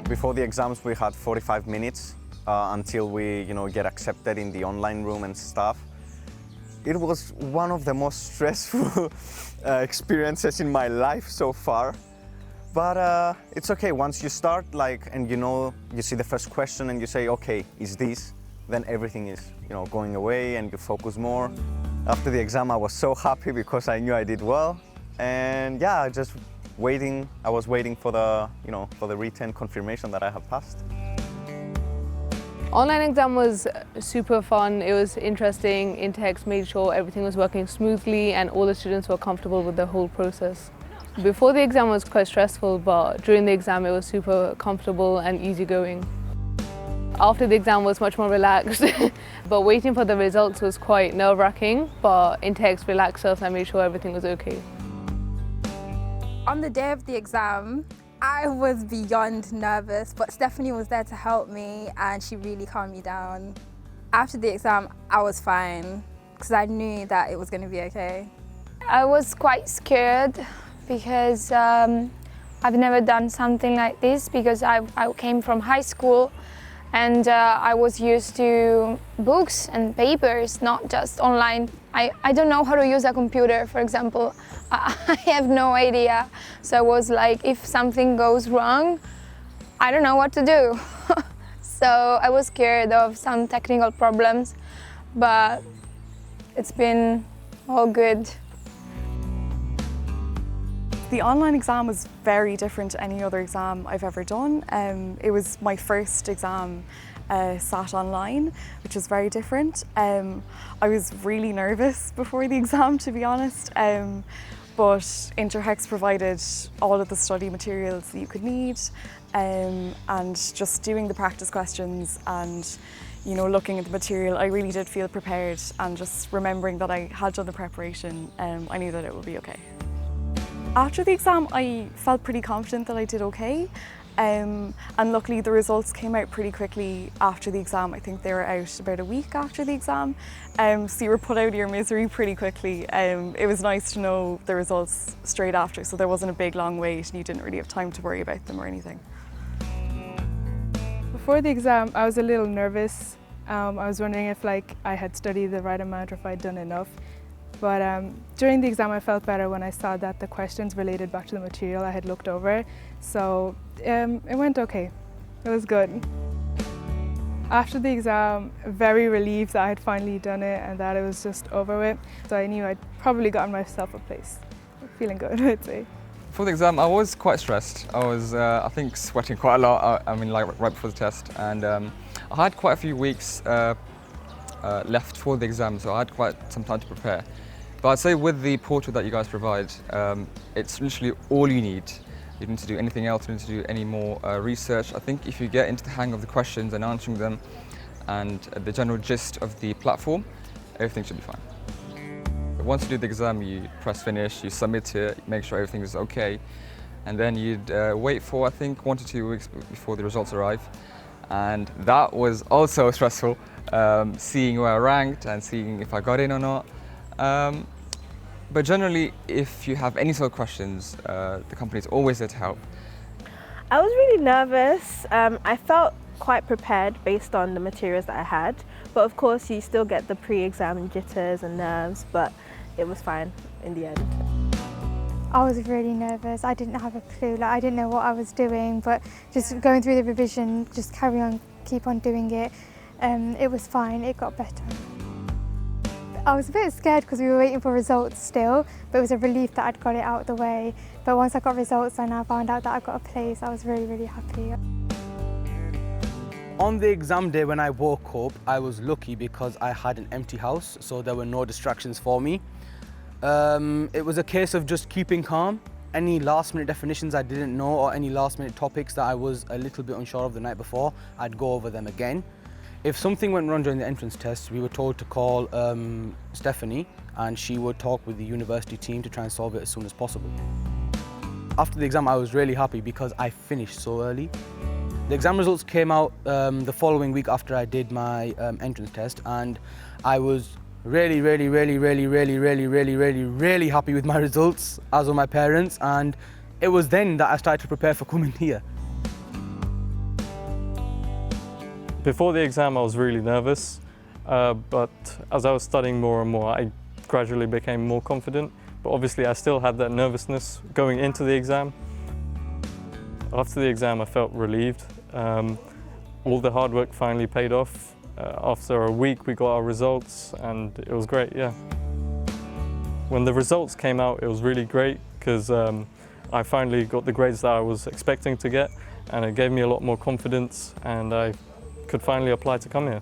Before the exams, we had 45 minutes until we, get accepted in the online room and stuff. It was one of the most stressful experiences in my life so far. But it's okay, once you start, and you see the first question and you say, okay, is this? Then everything is, going away and you focus more. After the exam, I was so happy because I knew I did well. And yeah, I was waiting for the, for the written confirmation that I have passed. Online exam was super fun. It was interesting. Intex made sure everything was working smoothly and all the students were comfortable with the whole process. Before the exam was quite stressful, but during the exam it was super comfortable and easygoing. After the exam was much more relaxed, but waiting for the results was quite nerve-wracking, but Intex relaxed us and made sure everything was okay. On the day of the exam, I was beyond nervous, but Stephanie was there to help me and she really calmed me down. After the exam, I was fine because I knew that it was going to be okay. I was quite scared because I've never done something like this because I came from high school and I was used to books and papers, not just online. I don't know how to use a computer, for example. I have no idea. So I was like, if something goes wrong, I don't know what to do. So I was scared of some technical problems, but it's been all good. The online exam was very different to any other exam I've ever done. It was my first exam sat online, which was very different. I was really nervous before the exam, to be honest, but Interhex provided all of the study materials that you could need, and just doing the practice questions and looking at the material, I really did feel prepared, and just remembering that I had done the preparation, I knew that it would be okay. After the exam, I felt pretty confident that I did okay, and luckily the results came out pretty quickly after the exam. I think they were out about a week after the exam, so you were put out of your misery pretty quickly. It was nice to know the results straight after, so there wasn't a big long wait and you didn't really have time to worry about them or anything. Before the exam, I was a little nervous. I was wondering if I had studied the right amount or if I'd done enough. But during the exam I felt better when I saw that the questions related back to the material I had looked over. So it went okay. It was good. After the exam, very relieved that I had finally done it and that it was just over with. So I knew I'd probably gotten myself a place. Feeling good, I'd say. For the exam, I was quite stressed. I was, I think, sweating quite a lot. Right before the test, and I had quite a few weeks left for the exam, so I had quite some time to prepare. But I'd say with the portal that you guys provide, it's literally all you need. You don't need to do anything else, you don't need to do any more research. I think if you get into the hang of the questions and answering them and the general gist of the platform, everything should be fine. Once you do the exam, you press finish, you submit it, make sure everything is okay, and then you'd wait for, I think, 1 to 2 weeks before the results arrive. And that was also stressful, seeing where I ranked and seeing if I got in or not. But generally, if you have any sort of questions, the company is always there to help. I was really nervous. I felt quite prepared based on the materials that I had, but of course you still get the pre-exam jitters and nerves, but it was fine in the end. I was really nervous. I didn't have a clue. I didn't know what I was doing, but just going through the revision, just keep on doing it. It was fine. It got better. I was a bit scared because we were waiting for results still, but it was a relief that I'd got it out of the way. But once I got results and I found out that I got a place, I was really, really happy. On the exam day when I woke up, I was lucky because I had an empty house, so there were no distractions for me. It was a case of just keeping calm. Any last minute definitions I didn't know or any last minute topics that I was a little bit unsure of the night before, I'd go over them again. If something went wrong during the entrance test, we were told to call Stephanie, and she would talk with the university team to try and solve it as soon as possible. After the exam, I was really happy because I finished so early. The exam results came out the following week after I did my entrance test, and I was really happy with my results, as were my parents, and it was then that I started to prepare for coming here. Before the exam I was really nervous, but as I was studying more and more I gradually became more confident, but obviously I still had that nervousness going into the exam. After the exam I felt relieved. All the hard work finally paid off. After a week we got our results and it was great, yeah. When the results came out it was really great because I finally got the grades that I was expecting to get, and it gave me a lot more confidence and I could finally apply to come here.